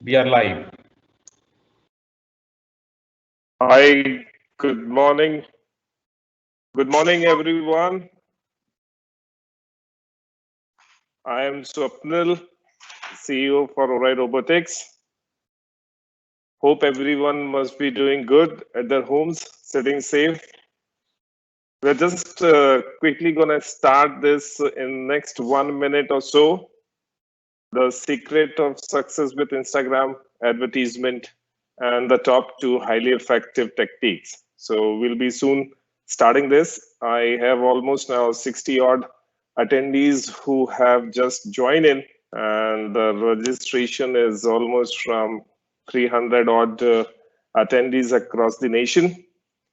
We are live. Hi, good morning. Good morning, everyone. I am Swapnil, CEO for ORAI Robotics. Hope everyone must be doing good at their homes, sitting safe. We're just quickly going to start this in next 1 minute or so. The secret of success with Instagram advertisement and the top 2 highly effective techniques. So we'll be soon starting this. I have almost now 60 odd attendees who have just joined in, and the registration is almost from 300 odd attendees across the nation.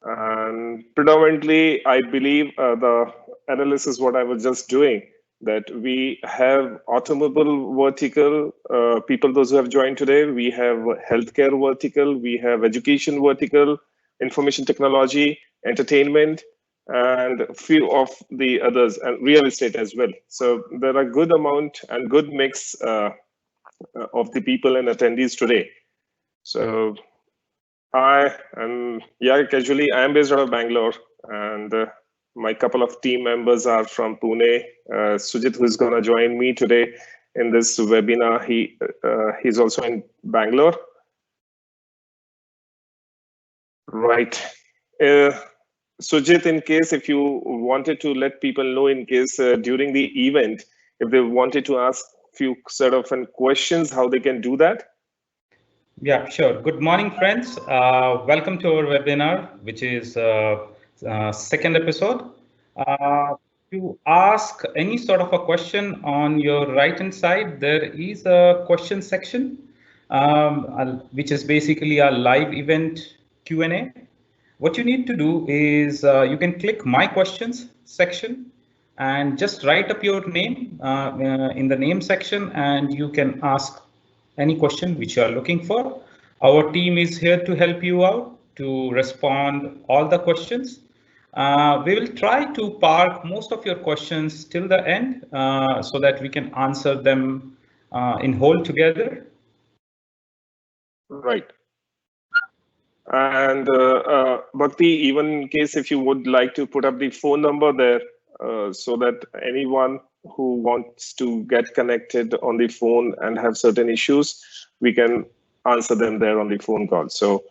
And predominantly, I believe the analysis what I was just doing, that we have automobile vertical people, those who have joined today. We have healthcare vertical, we have education vertical, information technology, entertainment, and a few of the others, and real estate as well. So there are good amount and good mix of the people and attendees today. So casually, I am based out of Bangalore, and my couple of team members are from Pune. Sujit, who is going to join me today in this webinar, he's also in Bangalore. Right. Sujit, in case if you wanted to let people know, in case during the event, if they wanted to ask few sort of questions, how they can do that? Yeah, sure. Good morning, friends. Welcome to our webinar, which is second episode. To ask any sort of a question on your right-hand side, there is a question section, which is basically a live event Q&A. What you need to do is you can click My Questions section and just write up your name in the name section, and you can ask any question which you are looking for. Our team is here to help you out to respond all the questions. We will try to park most of your questions till the end so that we can answer them in whole together. Right. And Bhakti, even in case if you would like to put up the phone number there, so that anyone who wants to get connected on the phone and have certain issues, we can answer them there on the phone call. So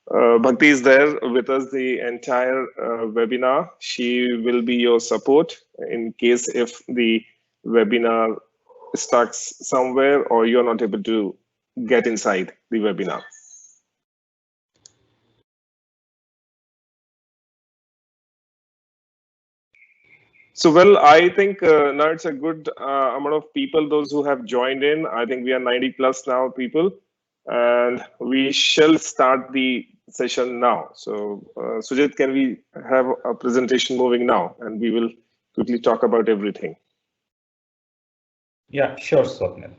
Bhakti is there with us the entire webinar. She will be your support in case if the webinar stuck somewhere or you're not able to get inside the webinar. So, well, I think now it's a good amount of people, those who have joined in. I think we are 90 plus now people, and we shall start the session now. So, Sujit, can we have a presentation moving now, and we will quickly talk about everything. Yeah, sure, Swapnil.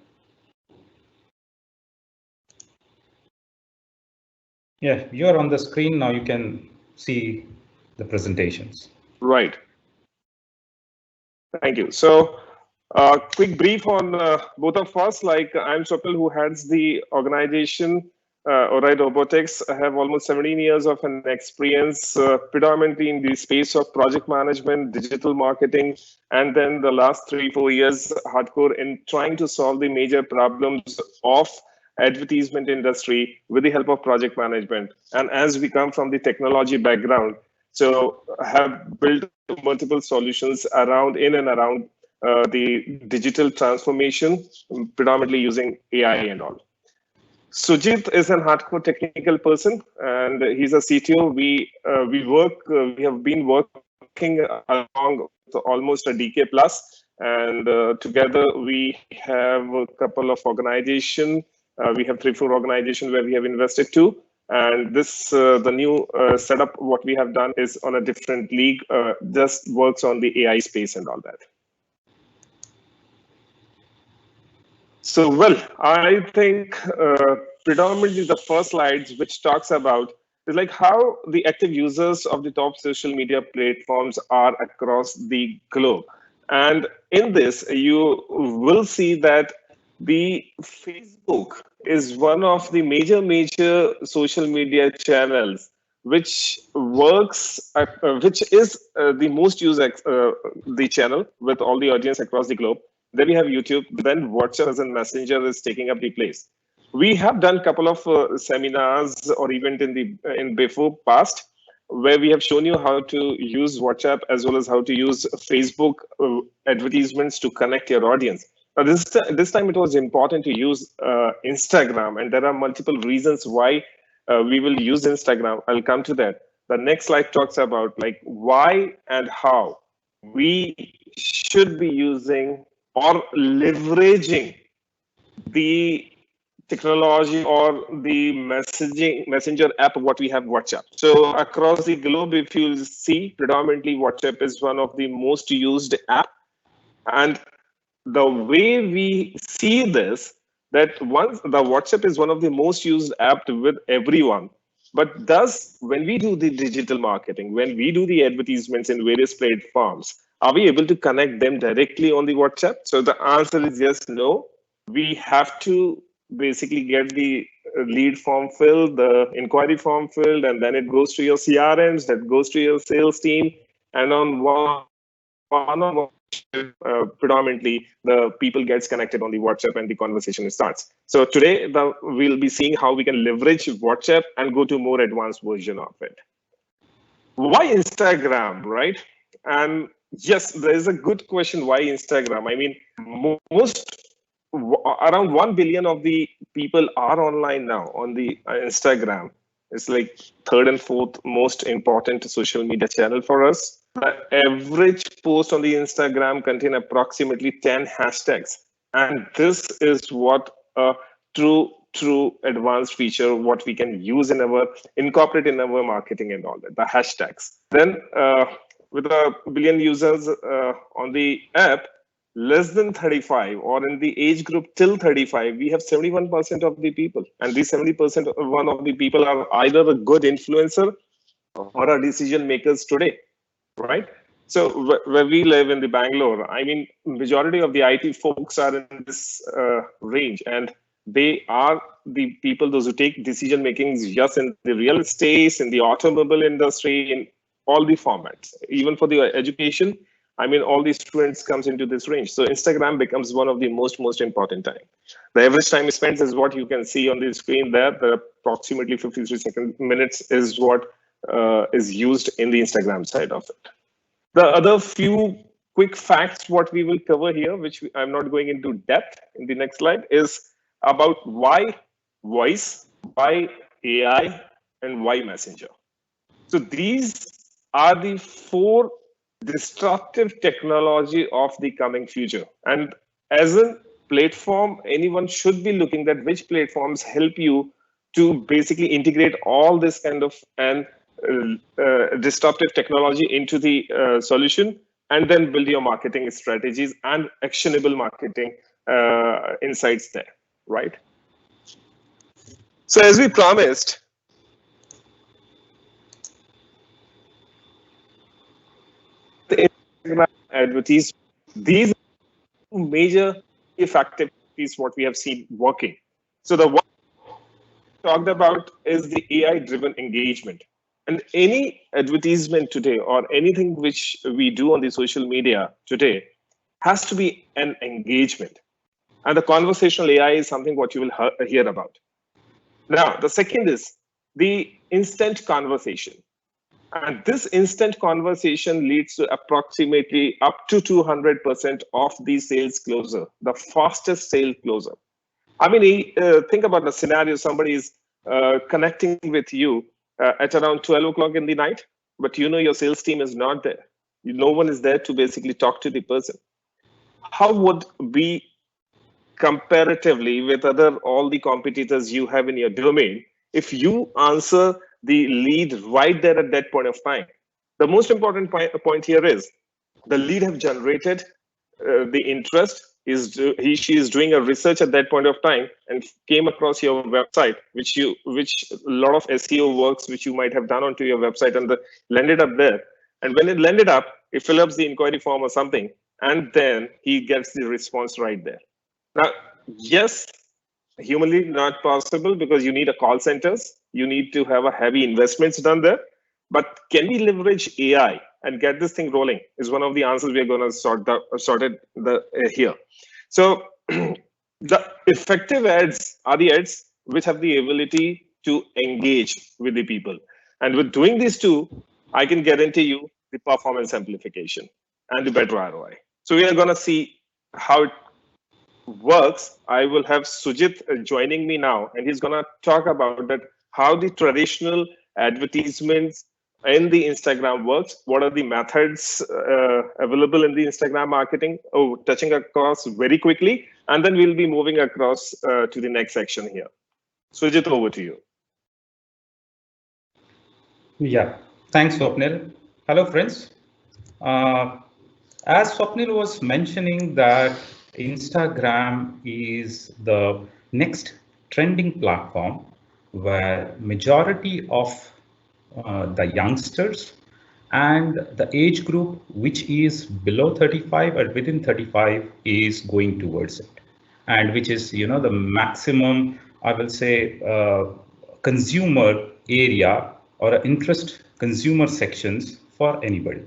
Yeah, you're on the screen now. You can see the presentations. Right. Thank you. So, quick brief on both of us. Like, I'm Swapnil, who heads the organization, ORAI Robotics. I have almost 17 years of an experience, predominantly in the space of project management, digital marketing, and then the last 3-4 years hardcore in trying to solve the major problems of advertisement industry with the help of project management. And as we come from the technology background, so have built multiple solutions around in and around the digital transformation, predominantly using AI and all. Sujit is an hardcore technical person, and he's a CTO. We have been working along almost a decade plus, and together we have a couple of organizations. We have 3-4 organizations where we have invested to. And this, the new setup, what we have done is on a different league, just works on the AI space and all that. So, well, I think predominantly the first slides, which talks about is like how the active users of the top social media platforms are across the globe. And in this, you will see that the Facebook is one of the major social media channels which which is the most used the channel with all the audience across the globe. Then we have YouTube. Then WhatsApp as a messenger is taking up the place. We have done a couple of seminars or event in before past where we have shown you how to use WhatsApp as well as how to use Facebook advertisements to connect your audience. Now, this time it was important to use Instagram, and there are multiple reasons why we will use Instagram. I'll come to that. The next slide talks about like why and how we should be using or leveraging the technology or the messenger app what we have, WhatsApp. So across the globe, if you see, predominantly WhatsApp is one of the most used app. And the way we see this, that once the WhatsApp is one of the most used app with everyone, but thus when we do the digital marketing, when we do the advertisements in various platforms, are we able to connect them directly on the WhatsApp? So the answer is yes, no. We have to basically get the lead form filled, the inquiry form filled, and then it goes to your CRMs, that goes to your sales team, and on one-on-one, predominantly the people gets connected on the WhatsApp and the conversation starts. So today we'll be seeing how we can leverage WhatsApp and go to more advanced version of it. Why Instagram, right? And yes, there is a good question. Why Instagram? I mean, around 1 billion of the people are online now on the Instagram. It's like third and fourth most important social media channel for us. The average post on the Instagram contain approximately 10 hashtags. And this is what a true advanced feature, what we can use incorporate in our marketing and all that, the hashtags. Then with a billion users on the app, less than 35 or in the age group till 35, we have 71% of the people. And these 70% one of the people are either a good influencer or are decision makers today, right? So where we live in the Bangalore, I mean, majority of the IT folks are in this range, and they are the people, those who take decision makings just in the real estate, in the automobile industry, in all the formats, even for the education. I mean, all the students comes into this range. So Instagram becomes one of the most important time. The average time spent is what you can see on the screen there. The approximately 53 minutes is what is used in the Instagram side of it. The other few quick facts what we will cover here, which I'm not going into depth in the next slide, is about why voice, why AI, and why messenger. So these are the 4 disruptive technology of the coming future. And as a platform, anyone should be looking at which platforms help you to basically integrate all this kind of disruptive technology into the solution, and then build your marketing strategies and actionable marketing insights there, right? So as we promised, the Instagram advertisement, these are major effective is what we have seen working. So the one talked about is the AI driven engagement. And any advertisement today or anything which we do on the social media today has to be an engagement. And the conversational AI is something what you will hear about. Now, the second is the instant conversation. And this instant conversation leads to approximately up to 200% of the sales closer, the fastest sale closer. I mean, think about the scenario, somebody is connecting with you at around 12 o'clock in the night, but you know your sales team is not there. No one is there to basically talk to the person. How would be comparatively with all the competitors you have in your domain if you answer the lead right there at that point of time? The most important point here is the lead have generated the interest, she is doing a research at that point of time and came across your website, which a lot of SEO works which you might have done onto your website, and landed up there. And when it landed up, it fills up the inquiry form or something, and then he gets the response right there. Now, yes, humanly not possible because you need a call centers, you need to have a heavy investments done there. But can we leverage AI and get this thing rolling? Is one of the answers we are going to sort it here. So the effective ads are the ads which have the ability to engage with the people, and with doing these two, I can guarantee you the performance amplification and the better ROI. So we are going to see how it works. I will have Sujit joining me now, and he's going to talk about that how the traditional advertisements in the Instagram works. What are the methods available in the Instagram marketing? Oh, touching across very quickly, and then we'll be moving across to the next section here. Sujit, over to you. Yeah, thanks, Swapnil. Hello, friends. As Swapnil was mentioning that Instagram is the next trending platform where majority of the youngsters and the age group which is below 35 or within 35 is going towards it, and which is, you know, the maximum, I will say, consumer area or interest consumer sections for anybody.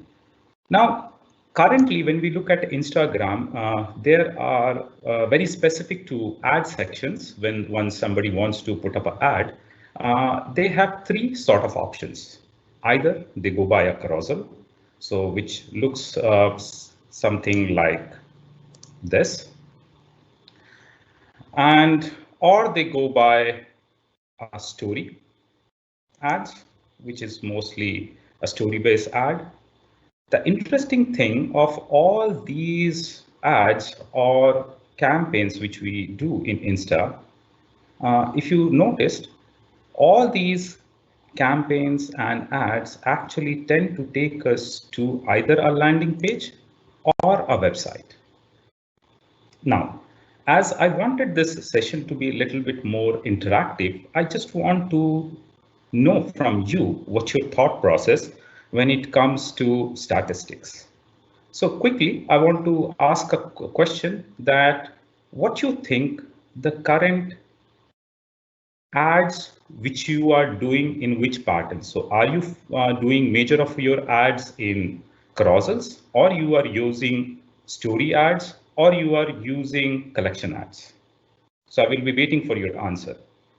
Now, currently, when we look at Instagram, there are very specific to ad sections. When once somebody wants to put up an ad, they have three sort of options. Either they go by a carousel, so which looks something like this, and or they go by a story ads, which is mostly a story-based ad. The interesting thing of all these ads or campaigns which we do in Insta, if you noticed, all these campaigns and ads actually tend to take us to either a landing page or a website. Now, as I wanted this session to be a little bit more interactive, I just want to know from you what's your thought process when it comes to statistics. So quickly, I want to ask a question that what you think the current ads which you are doing in which patterns. So are you doing major of your ads in carousels, or you are using story ads, or you are using collection ads? So I will be waiting for your answer.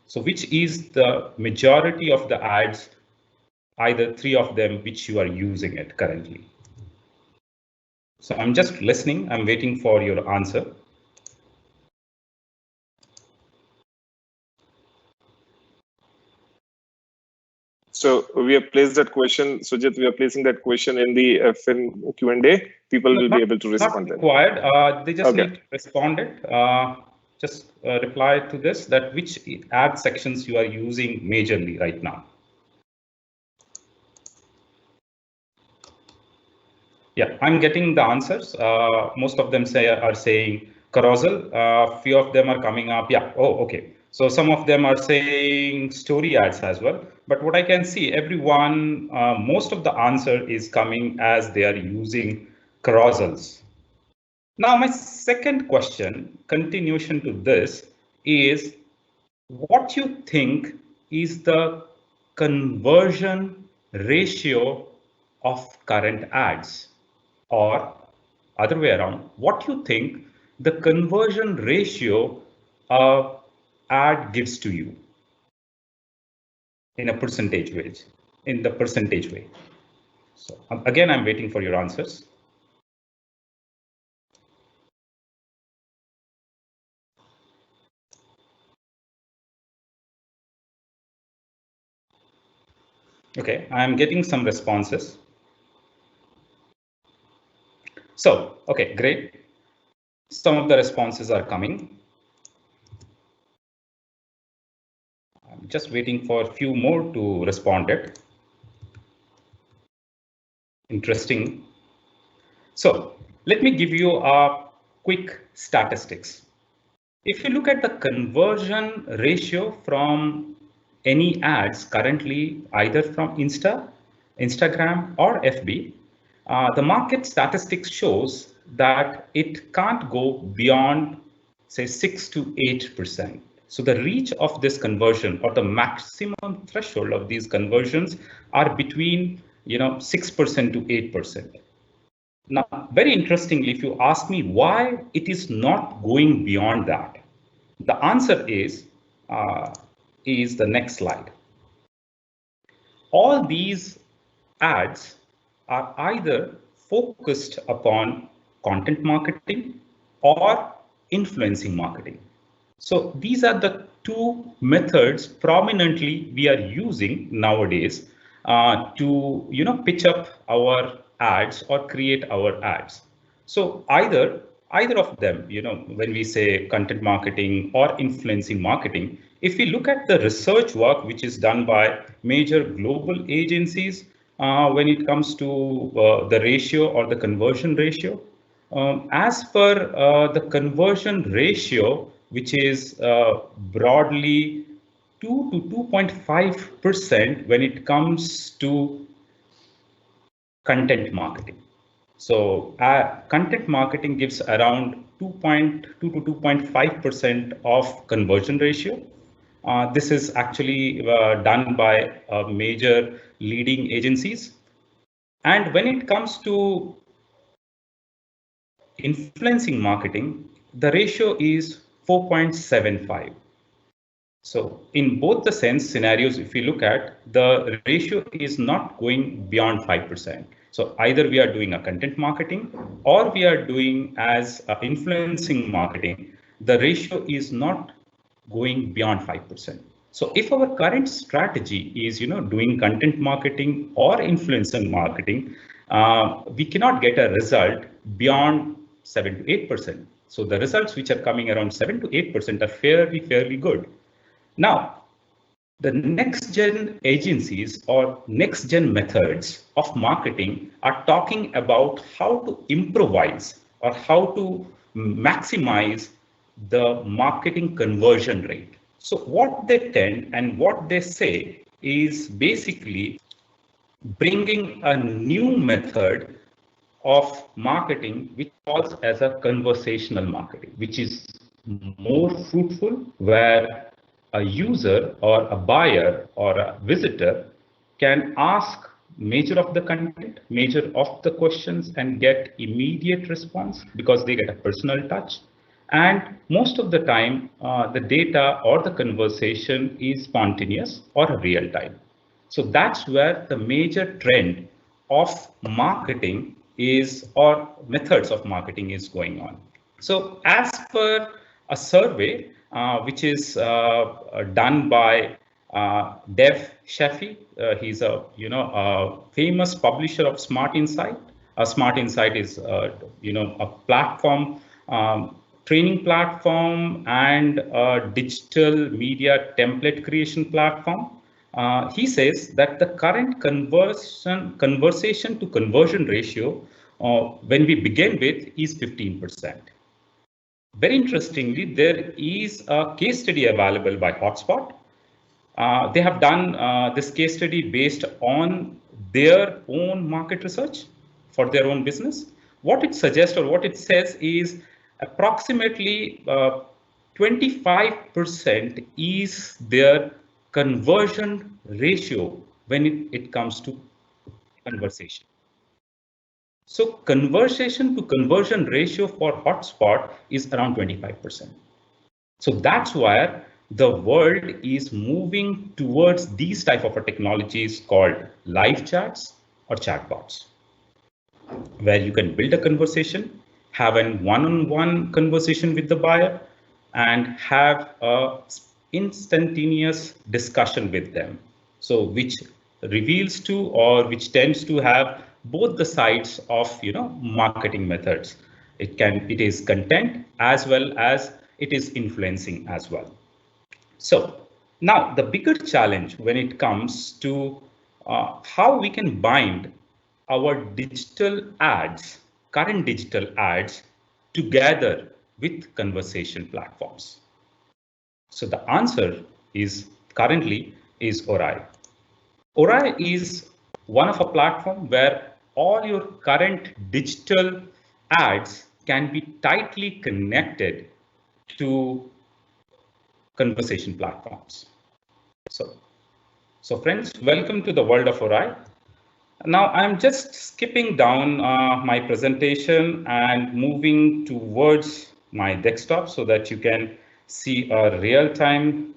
So which is the majority of the ads, either three of them, which you are using it currently? So I'm just listening. I'm waiting for your answer. So we have placed that question, Sujit. We are placing that question in the FN Q&A. People will be able to respond. Not required. They just Okay. need to respond it. Just reply to this, that which ad sections you are using majorly right now. Yeah, I'm getting the answers. Most of them are saying carousel. Few of them are coming up. Yeah. Oh, okay. So some of them are saying story ads as well. But what I can see, everyone, most of the answer is coming as they are using carousels. Now, my second question, continuation to this, is what you think is the conversion ratio of current ads, or other way around, what you think the conversion ratio of ad gives to you in a percentage way, in the percentage way. So again, I'm waiting for your answers. Okay, I'm getting some responses. So, okay, great. Some of the responses are coming. I'm just waiting for a few more to respond it. Interesting. So let me give you a quick statistics. If you look at the conversion ratio from any ads currently, either from Instagram or FB, the market statistics shows that it can't go beyond, say, 6 to 8%. So the reach of this conversion or the maximum threshold of these conversions are between 6% to 8%. Now, very interestingly, if you ask me why it is not going beyond that, the answer is the next slide. All these ads are either focused upon content marketing or influencing marketing. So these are the two methods prominently we are using nowadays to pitch up our ads or create our ads. So either of them, when we say content marketing or influencing marketing, if we look at the research work which is done by major global agencies when it comes to the ratio or the conversion ratio, as per the conversion ratio, which is broadly 2 to 2.5% when it comes to content marketing. So content marketing gives around 2.2 to 2.5% of conversion ratio. This is actually done by major leading agencies. And when it comes to influencing marketing, the ratio is 4.75. So in both the sense scenarios, if you look at, the ratio is not going beyond 5%. So either we are doing a content marketing or we are doing as influencing marketing, the ratio is not going beyond 5%. So if our current strategy is doing content marketing or influencer marketing, we cannot get a result beyond 7 to 8%. So the results which are coming around 7 to 8% are fairly good. Now, the next gen agencies or next gen methods of marketing are talking about how to improvise or how to maximize the marketing conversion rate. So what they tend and what they say is basically bringing a new method of marketing which calls as a conversational marketing, which is more fruitful, where a user or a buyer or a visitor can ask major of the content, major of the questions and get immediate response because they get a personal touch. And most of the time, the data or the conversation is spontaneous or real time. So that's where the major trend of marketing is, or methods of marketing is going on. So as per a survey, which is done by Dev Shaffi, he's a famous publisher of Smart Insight. Smart Insight is a platform, training platform and a digital media template creation platform. He says that the current conversation to conversion ratio when we begin with is 15%. Very interestingly, there is a case study available by Hotspot. They have done this case study based on their own market research for their own business. What it suggests or what it says is approximately 25% is their conversion ratio when it comes to conversation. So conversation to conversion ratio for Hotspot is around 25%. So that's why the world is moving towards these type of technologies called live chats or chatbots, where you can build a conversation, have an one-on-one conversation with the buyer, and have a instantaneous discussion with them. So which reveals to, or which tends to have both the sides of marketing methods. It is content as well as it is influencing as well. So now the bigger challenge when it comes to how we can bind our digital ads, current digital ads, together with conversation platforms. So the answer is currently is ORAI. ORAI is one of a platform where all your current digital ads can be tightly connected to conversation platforms. So friends, welcome to the world of ORAI. Now I'm just skipping down my presentation and moving towards my desktop so that you can see a real-time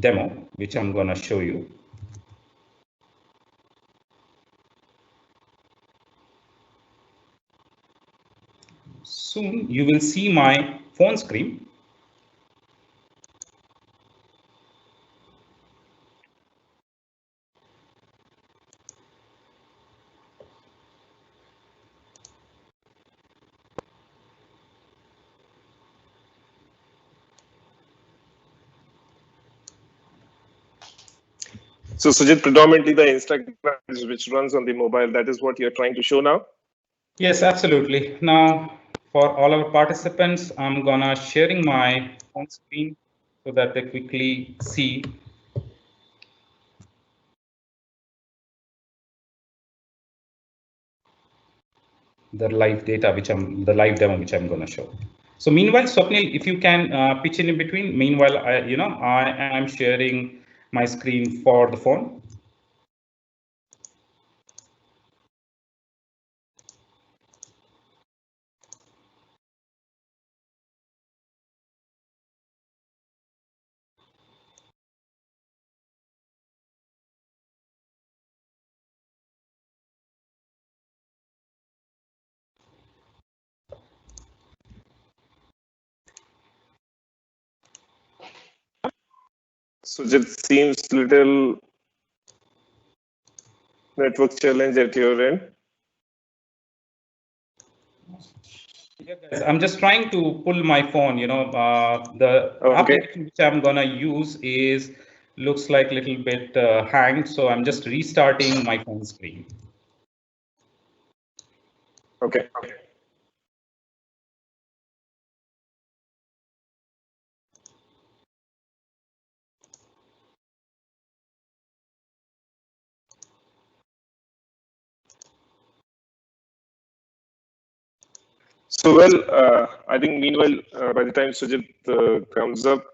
demo, which I'm going to show you. Soon you will see my phone screen. So Sujit, predominantly the Instagram which runs on the mobile, that is what you're trying to show now? Yes, absolutely. Now, for all our participants, I'm gonna sharing my phone screen so that they quickly see the live data, the live demo, which I'm gonna show. So meanwhile, Swapnil, if you can pitch in between. Meanwhile, I am sharing my screen for the phone. Sujit, seems little network challenge at your end. Yeah, guys, I'm just trying to pull my phone. The application which I'm gonna use looks like a little bit hanged, so I'm just restarting my phone screen. Okay. So, I think meanwhile, by the time Sujit comes up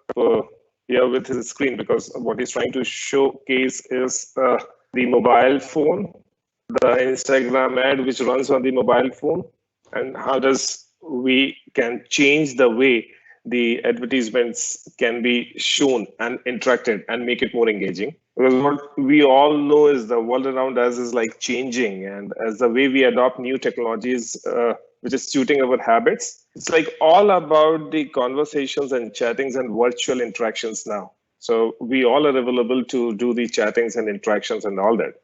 here with his screen, because what he's trying to showcase is the mobile phone, the Instagram ad which runs on the mobile phone, and how does we can change the way the advertisements can be shown and interacted and make it more engaging. Because what we all know is the world around us is like changing, and as the way we adopt new technologies, which is suiting our habits, it's like all about the conversations and chattings and virtual interactions now. So we all are available to do the chattings and interactions and all that.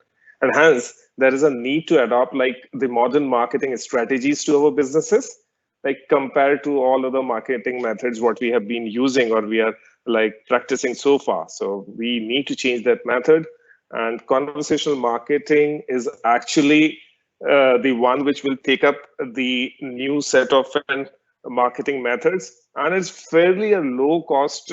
And hence, there is a need to adopt like the modern marketing strategies to our businesses, like compared to all other marketing methods what we have been using or we are like practicing so far. So we need to change that method. And conversational marketing is actually the one which will take up the new set of marketing methods, and it's fairly a low cost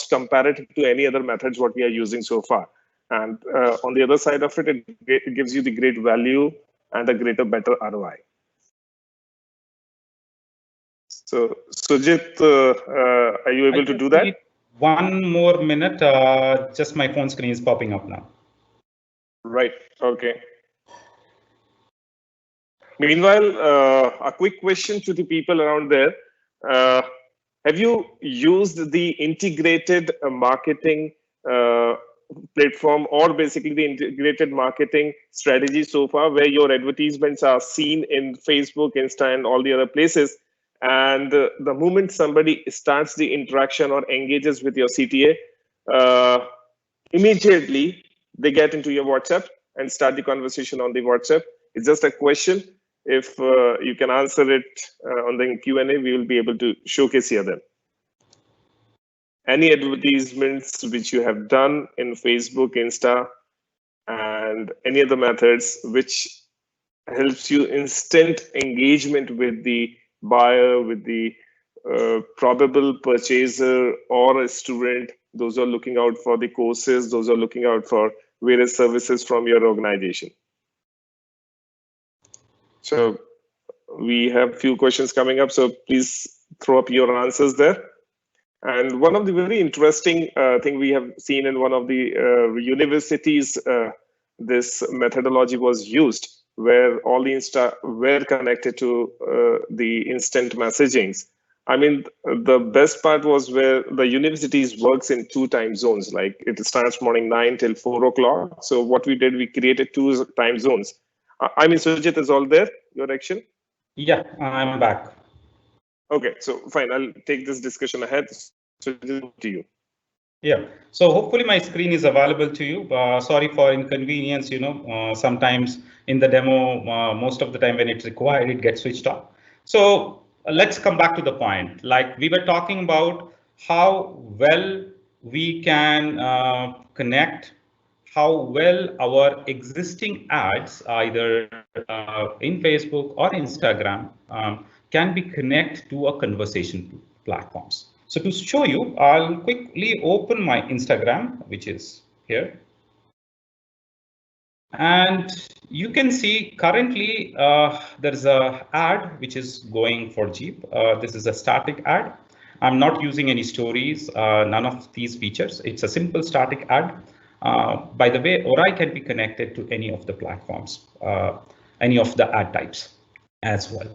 comparative to any other methods what we are using so far. And on the other side of it, it gives you the great value and a better ROI. So, Sujit, are you able to do that? One more minute. Just my phone screen is popping up now. Right. Okay. Meanwhile, a quick question to the people around there. Have you used the integrated marketing platform or basically the integrated marketing strategy so far where your advertisements are seen in Facebook, Insta, and all the other places? And the moment somebody starts the interaction or engages with your CTA, immediately they get into your WhatsApp and start the conversation on the WhatsApp. It's just a question. If you can answer it on the Q&A, we will be able to showcase here then. Any advertisements which you have done in Facebook, Insta, and any other methods which helps you instant engagement with the buyer, with the probable purchaser or a student, those are looking out for the courses, those are looking out for various services from your organization. So we have few questions coming up, so please throw up your answers there. And one of the very interesting thing we have seen in one of the universities, this methodology was used where all the Insta were connected to the instant messagings. I mean, the best part was where the universities works in 2 time zones, like it starts morning 9 till 4 o'clock. So what we did, we created 2 time zones. I mean, Sujit is all there, your action? Yeah, I'm back. Okay, so fine, I'll take this discussion ahead. Sujit, to you. Yeah, so hopefully my screen is available to you. Sorry for inconvenience, sometimes in the demo, most of the time when it's required, it gets switched off. So let's come back to the point. Like we were talking about how well we can connect, how well our existing ads, either in Facebook or Instagram, can be connected to a conversation platforms. So to show you, I'll quickly open my Instagram, which is here. And you can see currently there's a ad which is going for Jeep. This is a static ad. I'm not using any stories, none of these features. It's a simple static ad. By the way, ORAI can be connected to any of the platforms, any of the ad types as well.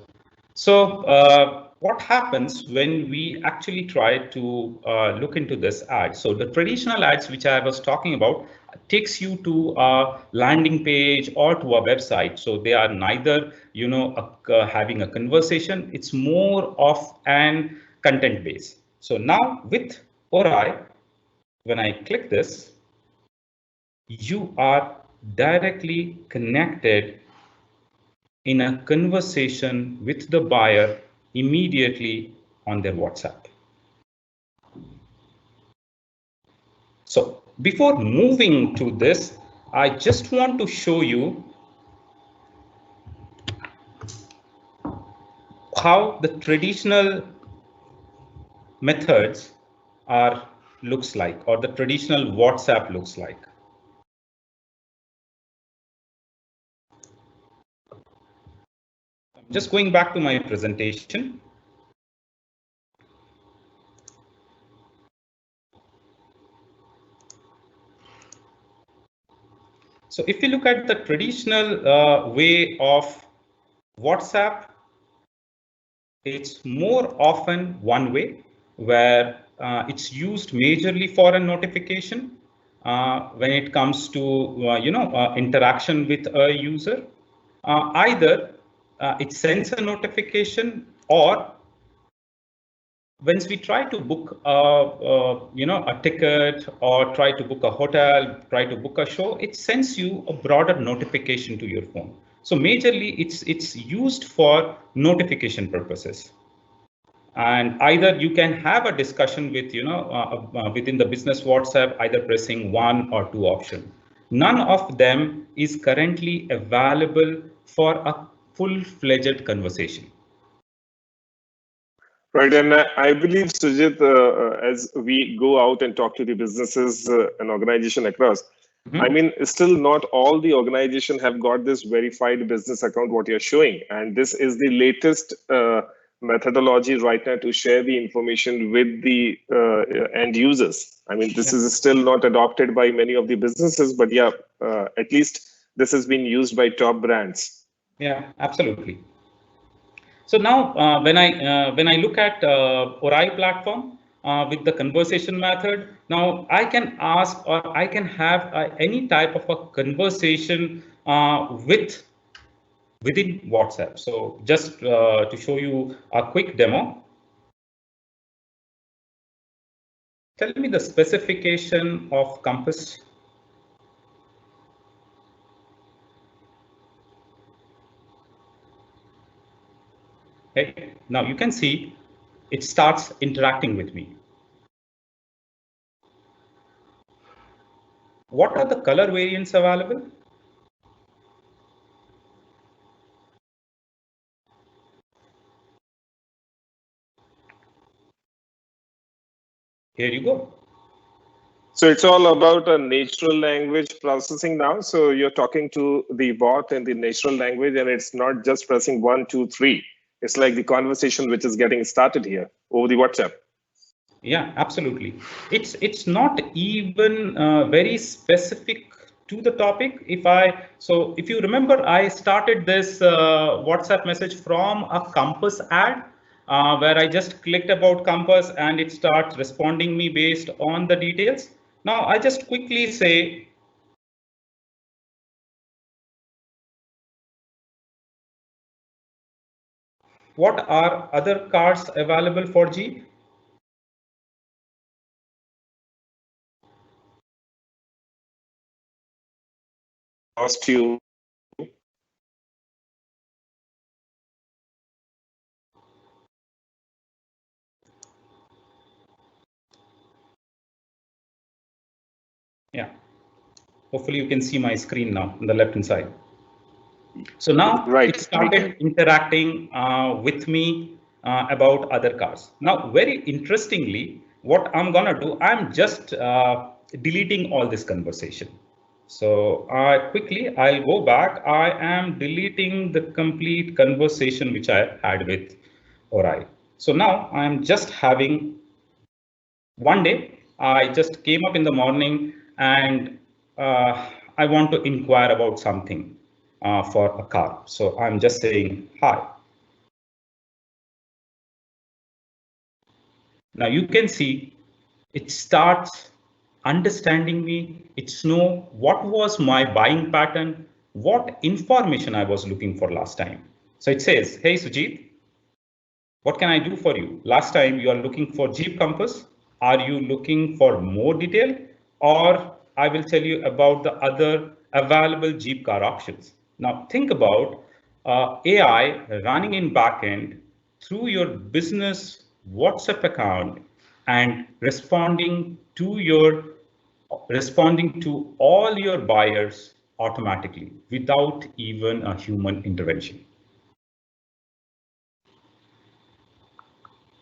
So what happens when we actually try to look into this ad? So the traditional ads, which I was talking about, takes you to a landing page or to a website. So they are neither, having a conversation. It's more of an content base. So now with ORAI, when I click this, you are directly connected in a conversation with the buyer immediately on their WhatsApp. So before moving to this, I just want to show you how the traditional methods are looks like, or the traditional WhatsApp looks like. Just going back to my presentation. So if you look at the traditional way of WhatsApp, it's more often one way where it's used majorly for a notification when it comes to interaction with a user. Either it sends a notification, or once we try to book a ticket or try to book a hotel, try to book a show, it sends you a broader notification to your phone. So majorly it's used for notification purposes. And either you can have a discussion with, within the business WhatsApp, either pressing 1 or 2 option. None of them is currently available for a full-fledged conversation. Right, and I believe, Sujit, as we go out and talk to the businesses and organization across, I mean, still not all the organization have got this verified business account, what you're showing. And this is the latest methodology right now to share the information with the end users. I mean, this is still not adopted by many of the businesses, but yeah, at least this has been used by top brands. Yeah, absolutely. So now when I look at ORAI platform with the conversation method, now I can ask or I can have any type of a conversation within WhatsApp. So just to show you a quick demo, tell me the specification of Compass. Okay, now you can see it starts interacting with me. What are the color variants available? Here you go. So it's all about a natural language processing now. So you're talking to the bot in the natural language, and it's not just pressing 1, 2, 3. It's like the conversation which is getting started here over the WhatsApp. Yeah, absolutely. It's not even very specific to the topic. If you remember, I started this WhatsApp message from a Compass ad where I just clicked about Compass and it starts responding me based on the details. Now I just quickly say, what are other cars available for Jeep? Lost you. Yeah, hopefully you can see my screen now on the left hand side. So now Right. it started interacting with me about other cars. Now, very interestingly, what I'm gonna do, I'm just deleting all this conversation. So I'll go back. I am deleting the complete conversation which I had with ORAI. So now I'm just having one day, I just came up in the morning and I want to inquire about something for a car. So I'm just saying hi. Now you can see it starts understanding me. It's know what was my buying pattern, what information I was looking for last time. So it says, hey Sujit, what can I do for you? Last time you are looking for Jeep Compass. Are you looking for more detail? Or I will tell you about the other available Jeep car options. Now think about AI running in backend through your business WhatsApp account and responding to all your buyers automatically without even a human intervention.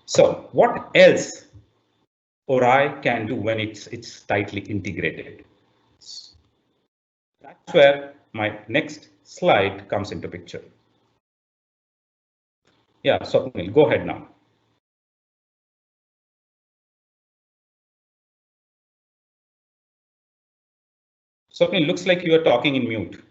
So what else ORAI can do when it's tightly integrated? That's where my next slide comes into picture. Yeah, Swapnil, go ahead now. Swapnil, looks like you are talking in mute.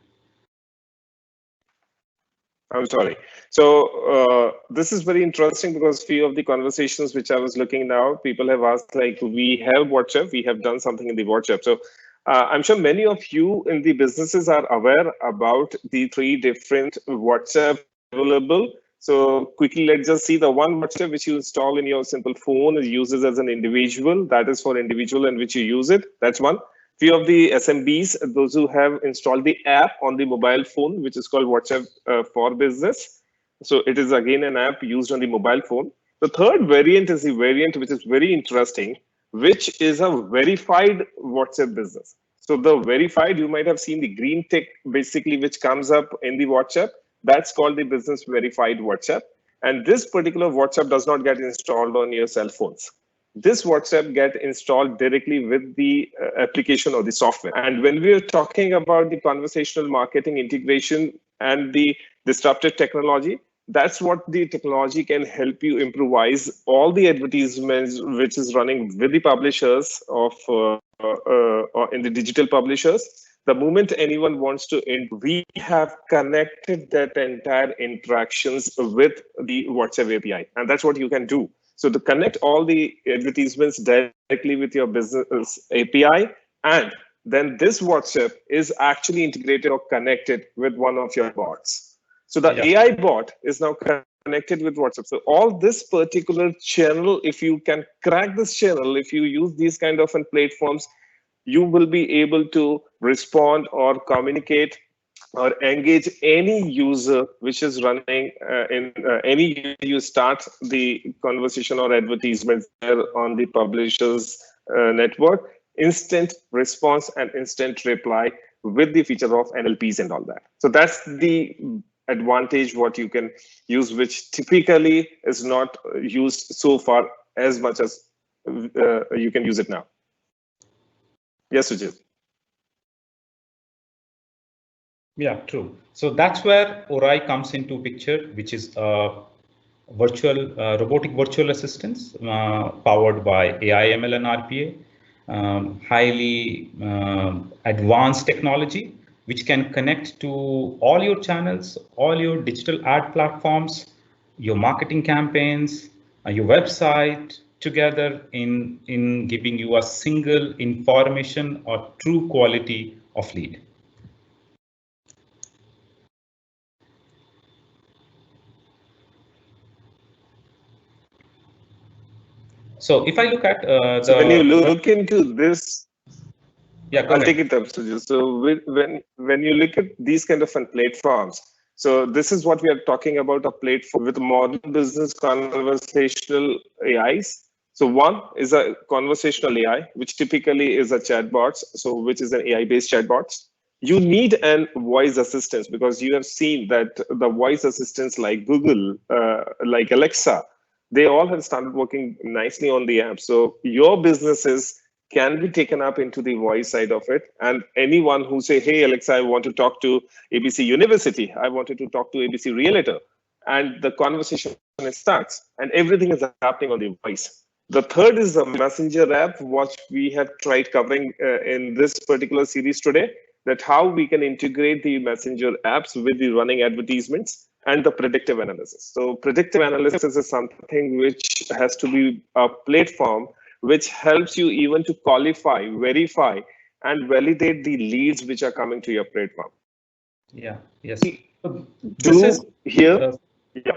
I'm sorry. So this is very interesting because few of the conversations which I was looking now, people have asked like, we have WhatsApp, we have done something in the WhatsApp. So I'm sure many of you in the businesses are aware about the three different WhatsApp available. So quickly, let's just see the one WhatsApp which you install in your simple phone is uses as an individual. That is for individual and which you use it. That's one. Few of the SMBs, those who have installed the app on the mobile phone, which is called WhatsApp for Business. So it is again an app used on the mobile phone. The third variant is the variant which is very interesting, which is a verified WhatsApp business. So the verified, you might have seen the green tick basically which comes up in the WhatsApp. That's called the business verified WhatsApp. And this particular WhatsApp does not get installed on your cell phones. This WhatsApp get installed directly with the application or the software. And when we are talking about the conversational marketing integration and the disruptive technology, that's what the technology can help you improvise all the advertisements which is running with the publishers of in the digital publishers. The moment anyone wants to we have connected that entire interactions with the WhatsApp API, and that's what you can do. So to connect all the advertisements directly with your business API, and then this WhatsApp is actually integrated or connected with one of your bots. So the Yeah. AI bot is now connected with WhatsApp. So all this particular channel, if you can crack this channel, if you use these kind of platforms, you will be able to respond or communicate or engage any user which is running in any you start the conversation or advertisement there on the publishers network, instant response and instant reply with the feature of NLPs and all that. So that's the advantage what you can use, which typically is not used so far as much as you can use it now. Yes, Sujit. Yeah, true. So that's where ORAI comes into picture, which is robotic virtual assistants powered by AI, ML, and RPA, highly advanced technology, which can connect to all your channels, all your digital ad platforms, your marketing campaigns, your website together in giving you a single information or true quality of lead. So if I look at so when you look into this, yeah, I'll take it up, Sujit. So when you look at these kind of platforms, so this is what we are talking about, a platform with modern business conversational AIs. So one is a conversational AI, which typically is a chatbot, so which is an AI-based chatbot. You need an voice assistant because you have seen that the voice assistants like Google, like Alexa, they all have started working nicely on the app. So your businesses can be taken up into the voice side of it. And anyone who say, hey, Alexa, I want to talk to ABC University. I wanted to talk to ABC Realtor. And the conversation starts and everything is happening on the voice. The third is the messenger app, what we have tried covering in this particular series today, that how we can integrate the messenger apps with the running advertisements and the predictive analysis. So predictive analysis is something which has to be a platform which helps you even to qualify, verify, and validate the leads which are coming to your platform. Yeah, yes. So this is here. Yeah.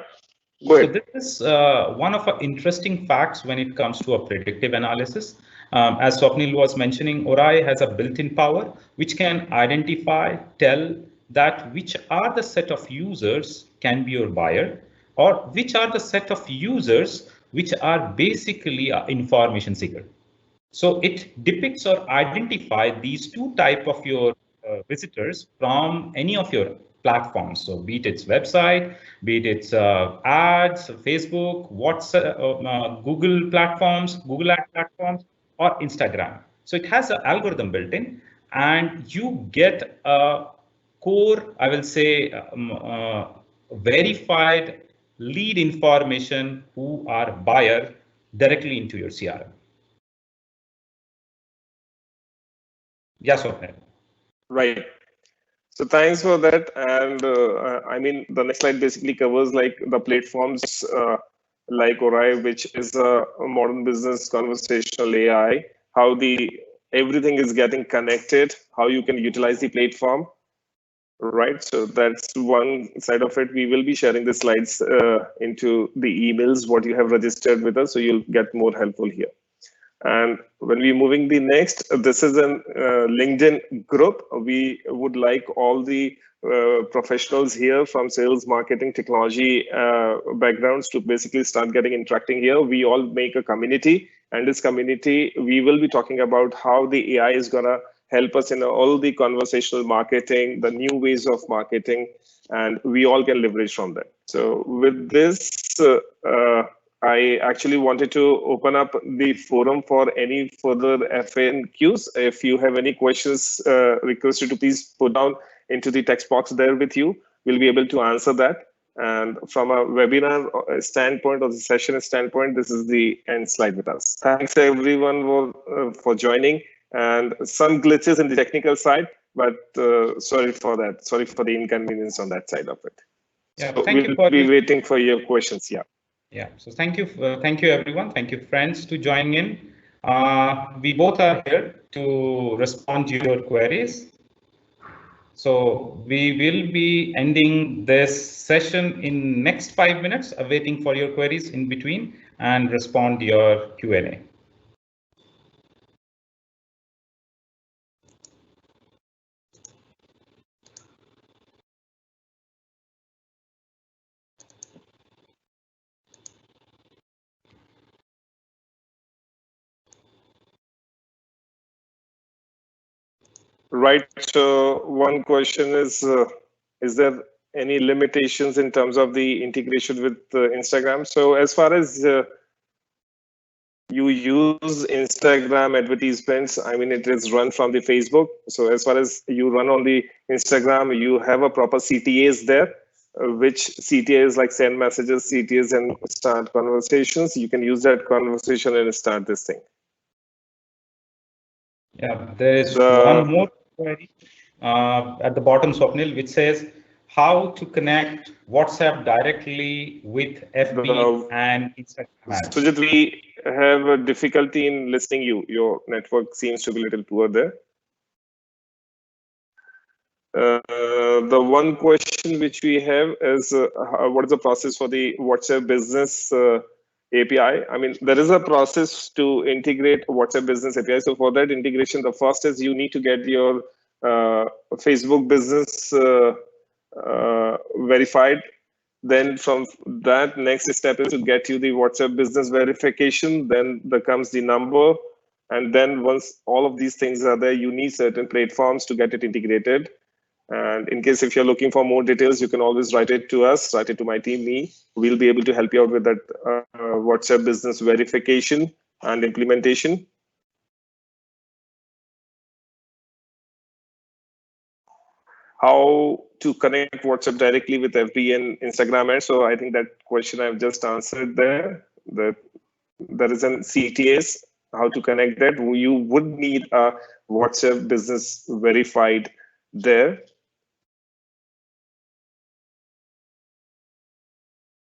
Go ahead. So this is one of the interesting facts when it comes to a predictive analysis. As Swapnil was mentioning, ORAI has a built-in power which can identify, tell that which are the set of users can be your buyer, or which are the set of users which are basically an information seeker. So it depicts or identifies these two type of your visitors from any of your platforms. So be it its website, be it its ads, Facebook, WhatsApp, Google platforms, Google ad platforms, or Instagram. So it has an algorithm built in, and you get a core, I will say, verified lead information who are buyer directly into your CRM. Yes, Swapnil. Right. So thanks for that. And I mean, the next slide basically covers like the platforms like ORAI, which is a modern business conversational AI, how the everything is getting connected, how you can utilize the platform. Right. So that's one side of it. We will be sharing the slides into the emails, what you have registered with us. So you'll get more helpful here. And when we're moving the next, this is a LinkedIn group. We would like all the professionals here from sales, marketing, technology backgrounds to basically start getting interacting here. We all make a community, and this community, we will be talking about how the AI is gonna help us in all the conversational marketing, the new ways of marketing, and we all can leverage from that. So with this, I actually wanted to open up the forum for any further FAQs. If you have any questions, request you to please put down into the text box there with you. We'll be able to answer that. And from a webinar standpoint or the session standpoint, this is the end slide with us. Thanks everyone for joining, and some glitches in the technical side, but sorry for that. Sorry for the inconvenience on that side of it. Yeah, so we'll be waiting for your questions. Yeah. Yeah, so thank you everyone. Thank you friends to joining in. We both are here to respond to your queries. So we will be ending this session in next 5 minutes, waiting for your queries in between and respond to your Q&A. Right. So one question is there any limitations in terms of the integration with Instagram? So as far as you use Instagram advertisements, I mean, it is run from the Facebook. So as far as you run on the Instagram, you have a proper CTAs there. which CTAs like send messages, CTAs, and start conversations. You can use that conversation and start this thing. Yeah, there is one more query at the bottom, Swapnil, which says how to connect WhatsApp directly with FB and Instagram ads. Sujit, we have a difficulty in listening you. Your network seems to be a little poor there. The one question which we have is what is the process for the WhatsApp business API? I mean, there is a process to integrate WhatsApp business API. So for that integration, the first is you need to get your Facebook business verified. Then from that, next step is to get you the WhatsApp business verification. Then there comes the number. And then once all of these things are there, you need certain platforms to get it integrated. And in case if you're looking for more details, you can always write it to us, write it to my team, me. We'll be able to help you out with that WhatsApp business verification and implementation. How to connect WhatsApp directly with FB and Instagram ads. So I think that question I've just answered there. That there is an CTAs, how to connect that. You would need a WhatsApp business verified there.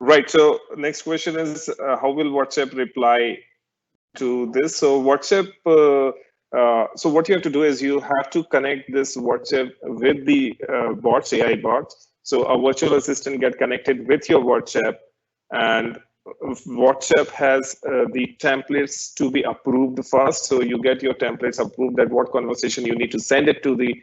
Right. So next question is how will WhatsApp reply to this? So WhatsApp. So what you have to do is you have to connect this WhatsApp with the bots, AI bots. So a virtual assistant get connected with your WhatsApp, and WhatsApp has the templates to be approved first. So you get your templates approved that what conversation you need to send it to the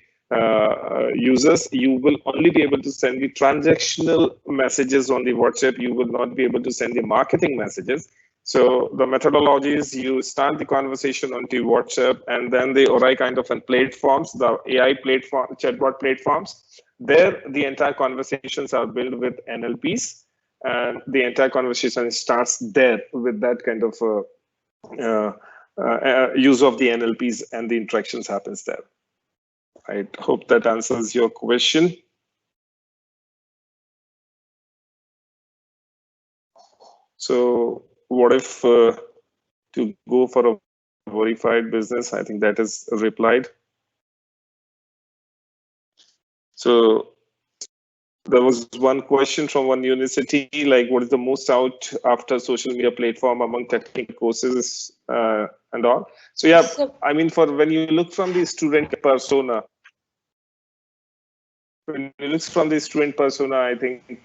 users. You will only be able to send the transactional messages on the WhatsApp. You will not be able to send the marketing messages. So the methodology is you start the conversation on the WhatsApp, and then the ORAI kind of platforms, the AI platform, chatbot platforms. There, the entire conversations are built with NLPs, and the entire conversation starts there with that kind of use of the NLPs, and the interactions happens there. I hope that answers your question. So what if to go for a verified business? I think that is replied. So there was one question from one university, like what is the most out after social media platform among technical courses and all. So yeah, I mean, for when you look from the student persona, I think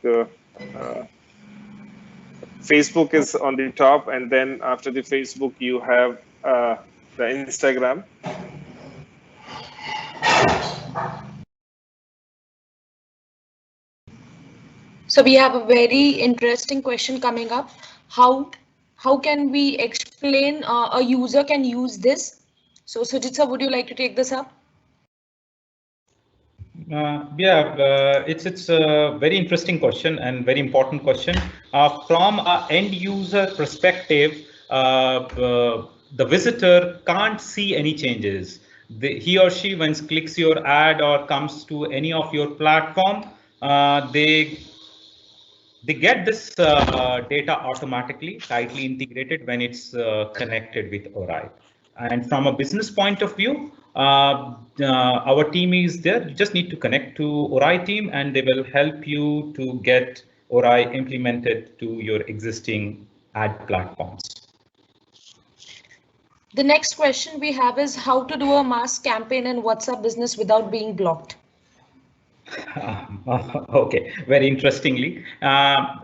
Facebook is on the top, and then after the Facebook, you have the Instagram. So we have a very interesting question coming up. How can we explain a user can use this? So Sujit sir, would you like to take this up? It's a very interesting question and very important question. From an end user perspective, the visitor can't see any changes. He or she, when clicks your ad or comes to any of your platform, they get this data automatically, tightly integrated when it's connected with ORAI. And from a business point of view, our team is there. You just need to connect to ORAI team, and they will help you to get ORAI implemented to your existing ad platforms. The next question we have is how to do a mass campaign in WhatsApp business without being blocked. Okay, very interestingly.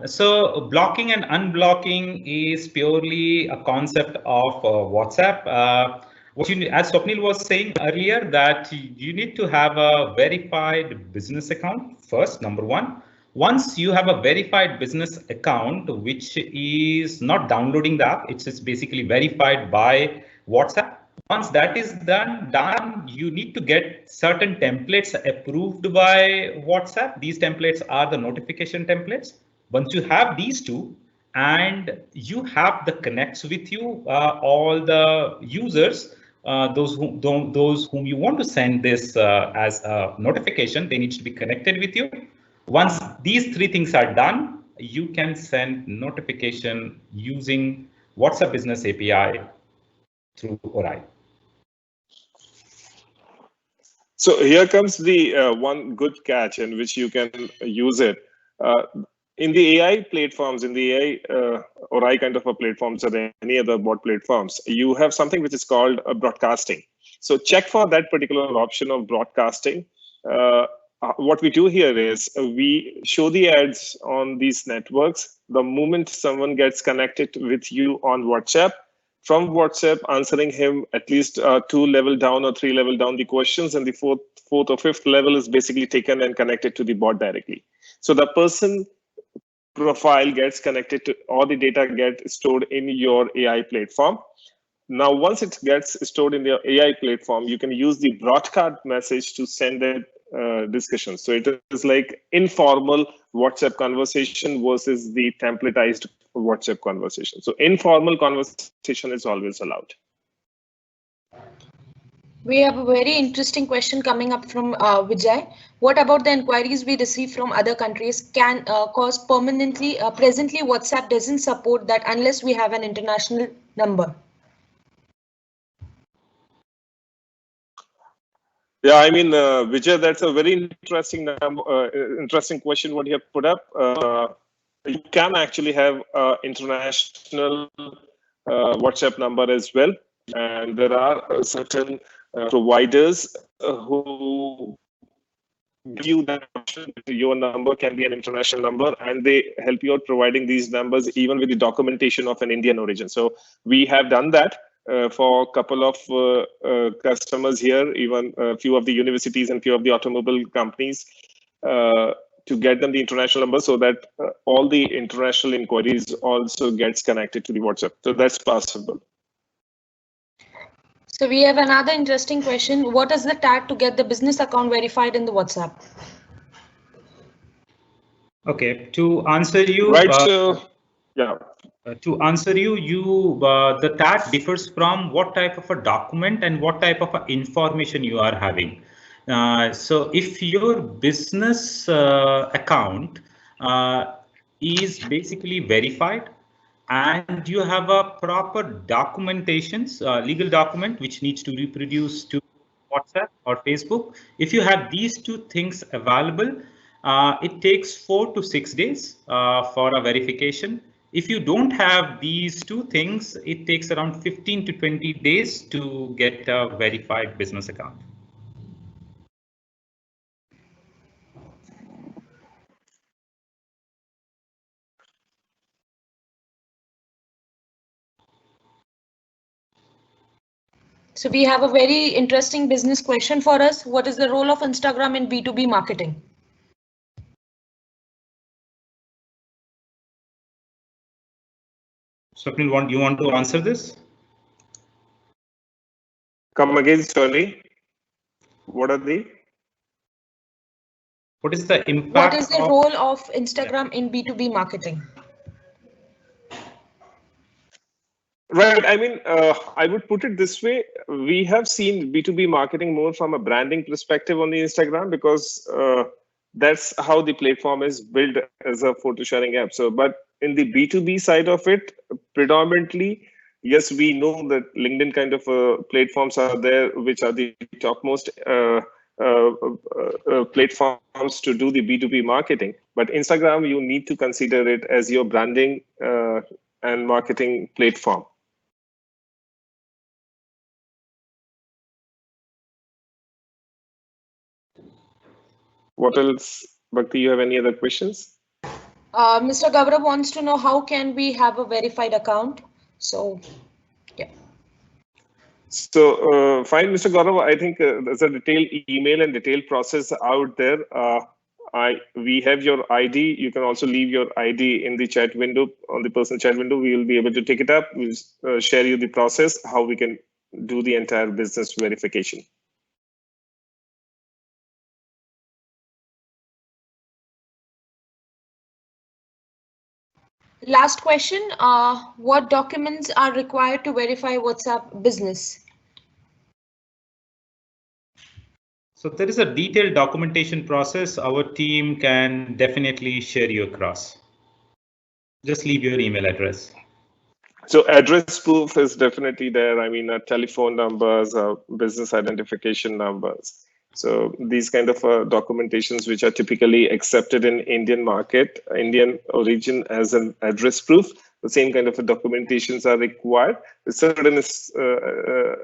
So blocking and unblocking is purely a concept of WhatsApp. What you, as Swapnil was saying earlier, that you need to have a verified business account first, number one. Once you have a verified business account, which is not downloading the app, it's basically verified by WhatsApp. Once that is done, you need to get certain templates approved by WhatsApp. These templates are the notification templates. Once you have these two, and you have the connects with you, all the users, those whom you want to send this as a notification, they need to be connected with you. Once these three things are done, you can send notification using WhatsApp Business API through ORAI. So here comes the one good catch in which you can use it. In the AI platforms, in the AI ORAI kind of a platforms or any other bot platforms, you have something which is called broadcasting. So check for that particular option of broadcasting. What we do here is we show the ads on these networks. The moment someone gets connected with you on WhatsApp, from WhatsApp, answering him at least 2 level down or 3 level down the questions, and the fourth or fifth level is basically taken and connected to the bot directly. So the person profile gets connected to, all the data gets stored in your AI platform. Now, once it gets stored in your AI platform, you can use the broadcast message to send that discussion. So it is like informal WhatsApp conversation versus the templatized WhatsApp conversation. So informal conversation is always allowed. We have a very interesting question coming up from Vijay. What about the inquiries we receive from other countries can cause permanently, presently WhatsApp doesn't support that unless we have an international number? Yeah, I mean, Vijay, that's a very interesting question what you have put up. You can actually have international WhatsApp number as well. And there are certain providers who give you that option. Your number can be an international number, and they help you out providing these numbers even with the documentation of an Indian origin. So we have done that for a couple of customers here, even a few of the universities and few of the automobile companies, to get them the international number so that all the international inquiries also gets connected to the WhatsApp. So that's possible. So we have another interesting question. What is the tag to get the business account verified in the WhatsApp? Okay, to answer you, right? So yeah. To answer you, the tag differs from what type of a document and what type of information you are having. So if your business account is basically verified and you have a proper documentations, legal document which needs to reproduce to WhatsApp or Facebook, if you have these two things available, it takes 4 to 6 days for a verification. If you don't have these two things, it takes around 15 to 20 days to get a verified business account. So we have a very interesting business question for us. What is the role of Instagram in B2B marketing? Swapnil, you want to answer this? Come again, sorry. What are the? What is the impact? What is the role of Instagram in B2B marketing? Right. I mean, I would put it this way. We have seen B2B marketing more from a branding perspective on the Instagram because that's how the platform is built as a photo sharing app. So, but in the B2B side of it, predominantly, yes, we know that LinkedIn kind of platforms are there, which are the topmost platforms to do the B2B marketing. But Instagram, you need to consider it as your branding and marketing platform. What else, Bhakti, you have any other questions? Mr. Gaurav wants to know how can we have a verified account? So, yeah. So fine, Mr. Gaurav, I think there's a detailed email and detailed process out there. We have your ID. You can also leave your ID in the chat window, on the personal chat window. We will be able to take it up. We'll share you the process, how we can do the entire business verification. Last question, what documents are required to verify WhatsApp business? So there is a detailed documentation process. Our team can definitely share you across. Just leave your email address. So address proof is definitely there. I mean, telephone numbers, business identification numbers. So these kind of documentations, which are typically accepted in Indian market, Indian origin as an address proof, the same kind of documentations are required. The certain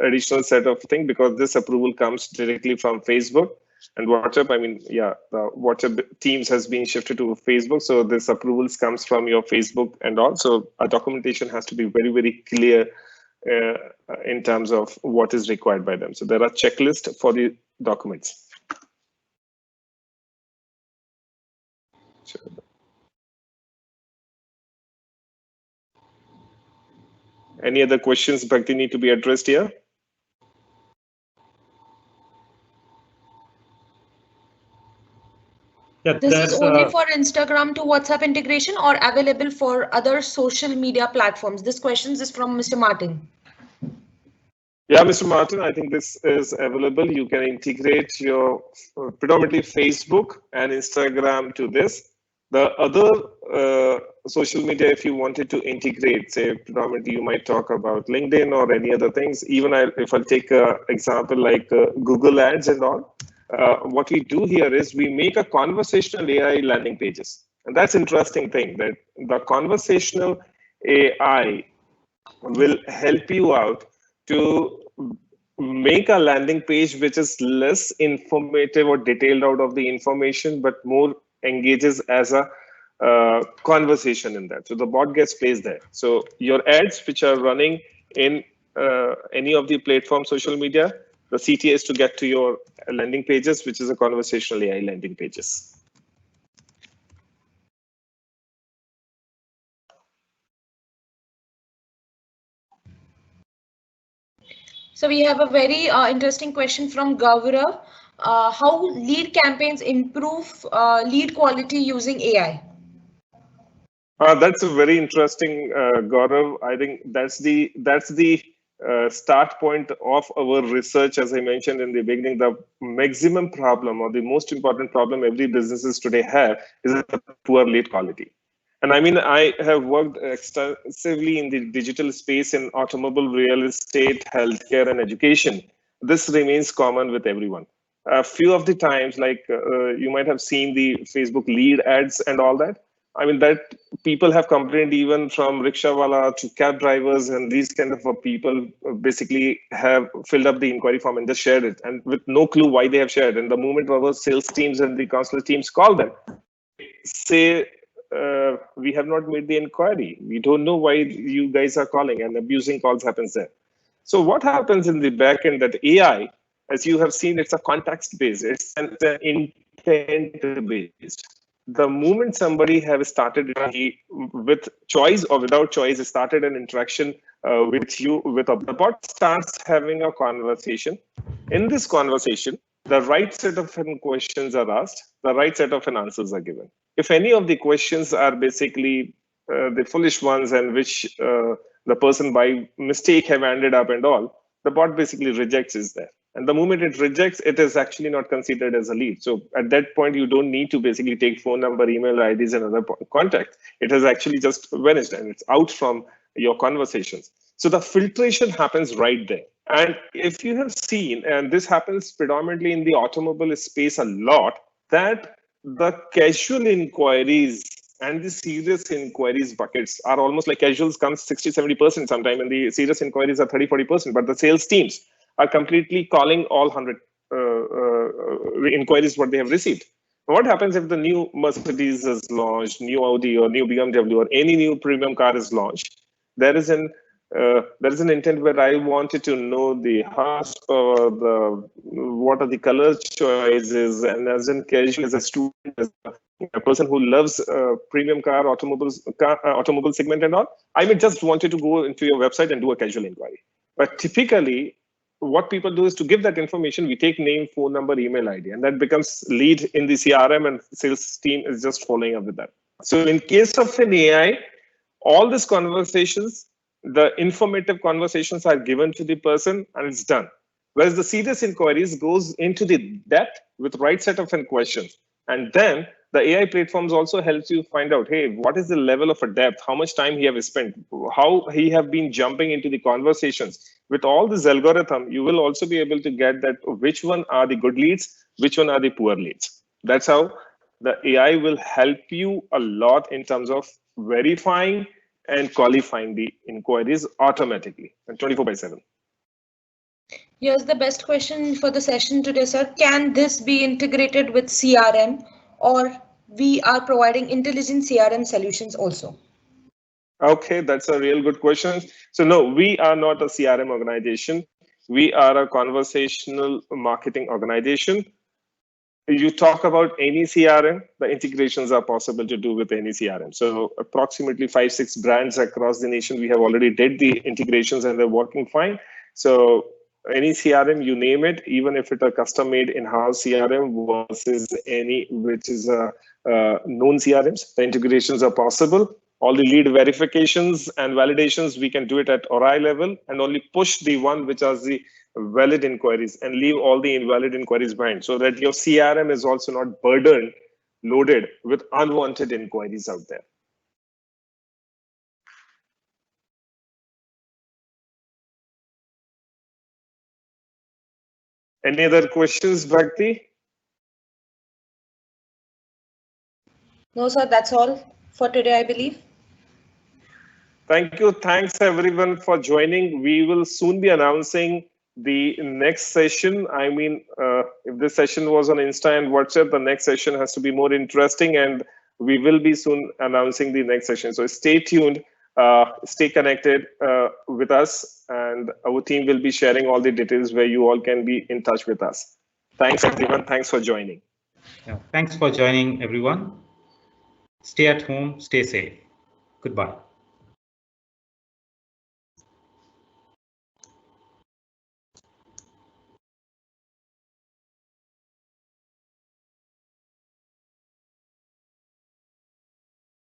additional set of thing, because this approval comes directly from Facebook and WhatsApp. I mean, yeah, the WhatsApp Teams has been shifted to Facebook, so this approvals comes from your Facebook and all. So our documentation has to be very, very clear in terms of what is required by them. So there are checklists for the documents. Any other questions, Bhakti, need to be addressed here? Yeah, This is only for Instagram to WhatsApp integration or available for other social media platforms? This question is from Mr. Martin. Yeah, Mr. Martin, I think this is available. You can integrate your predominantly Facebook and Instagram to this. The other social media, if you wanted to integrate, say predominantly you might talk about LinkedIn or any other things. Even if I'll take an example like Google Ads and all, what we do here is we make a conversational AI landing pages. And that's interesting thing, that the conversational AI will help you out to make a landing page which is less informative or detailed out of the information, but more engages as a conversation in that. So the bot gets placed there. So your ads which are running in any of the platform social media, the CTA is to get to your landing pages, which is a conversational AI landing pages. So we have a very interesting question from Gaurav. How lead campaigns improve lead quality using AI? That's a very interesting, Gaurav. I think that's the start point of our research. As I mentioned in the beginning, the maximum problem or the most important problem every businesses today have is a poor lead quality. And I mean, I have worked extensively in the digital space in automobile, real estate, healthcare, and education. This remains common with everyone. A few of the times, like you might have seen the Facebook lead ads and all that. I mean, that people have complained even from rickshawala to cab drivers, and these kind of people basically have filled up the inquiry form and just shared it, and with no clue why they have shared. And the moment our sales teams and the counselor teams call them, say, we have not made the inquiry. We don't know why you guys are calling, and abusing calls happens there. So what happens in the back end, that AI, as you have seen, it's a context based, it's an intent based. The moment somebody have started with choice or without choice, started an interaction with you, with the bot starts having a conversation. In this conversation, the right set of questions are asked, the right set of answers are given. If any of the questions are basically the foolish ones, and which the person by mistake have ended up and all, the bot basically rejects is there. And the moment it rejects, it is actually not considered as a lead. So at that point, you don't need to basically take phone number, email IDs, and other contact. It has actually just vanished and it's out from your conversations. So the filtration happens right there. And if you have seen, and this happens predominantly in the automobile space a lot, that the casual inquiries and the serious inquiries buckets are almost like casuals comes 60-70% sometime, and the serious inquiries are 30-40%. But the sales teams are completely calling all 100 inquiries what they have received. What happens if the new Mercedes is launched, new Audi or new BMW or any new premium car is launched? There is an intent where I wanted to know the horsepower, what are the color choices, and as in casual, as a student, as a person who loves premium car, automobile segment and all, I may just wanted to go into your website and do a casual inquiry. But typically, what people do is to give that information, we take name, phone number, email ID, and that becomes lead in the CRM, and sales team is just following up with that. So in case of an AI, all these conversations, the informative conversations are given to the person and it's done. Whereas the serious inquiries goes into the depth with right set of questions. And then the AI platforms also helps you find out, hey, what is the level of a depth, how much time he have spent, how he have been jumping into the conversations. With all this algorithm, you will also be able to get that which one are the good leads, which one are the poor leads. That's how the AI will help you a lot in terms of verifying and qualifying the inquiries automatically and 24/7. Here's the best question for the session today, sir. Can this be integrated with CRM, or we are providing intelligent CRM solutions also? Okay, that's a real good question. So no, we are not a CRM organization. We are a conversational marketing organization. You talk about any CRM, the integrations are possible to do with any CRM. So approximately 5-6 brands across the nation, we have already did the integrations and they're working fine. So any CRM, you name it, even if it's a custom made in-house CRM versus any which is a known CRMs, the integrations are possible. All the lead verifications and validations, we can do it at ORAI level and only push the one which are the valid inquiries and leave all the invalid inquiries behind, so that your CRM is also not burdened, loaded with unwanted inquiries out there. Any other questions, Bhakti? No, sir, that's all for today, I believe. Thank you. Thanks everyone for joining. We will soon be announcing the next session. I mean, if this session was on Insta and WhatsApp, the next session has to be more interesting, and we will be soon announcing the next session. So stay tuned, stay connected with us, and our team will be sharing all the details where you all can be in touch with us. Thanks everyone. Thanks for joining. Yeah, thanks for joining everyone. Stay at home, stay safe. Goodbye.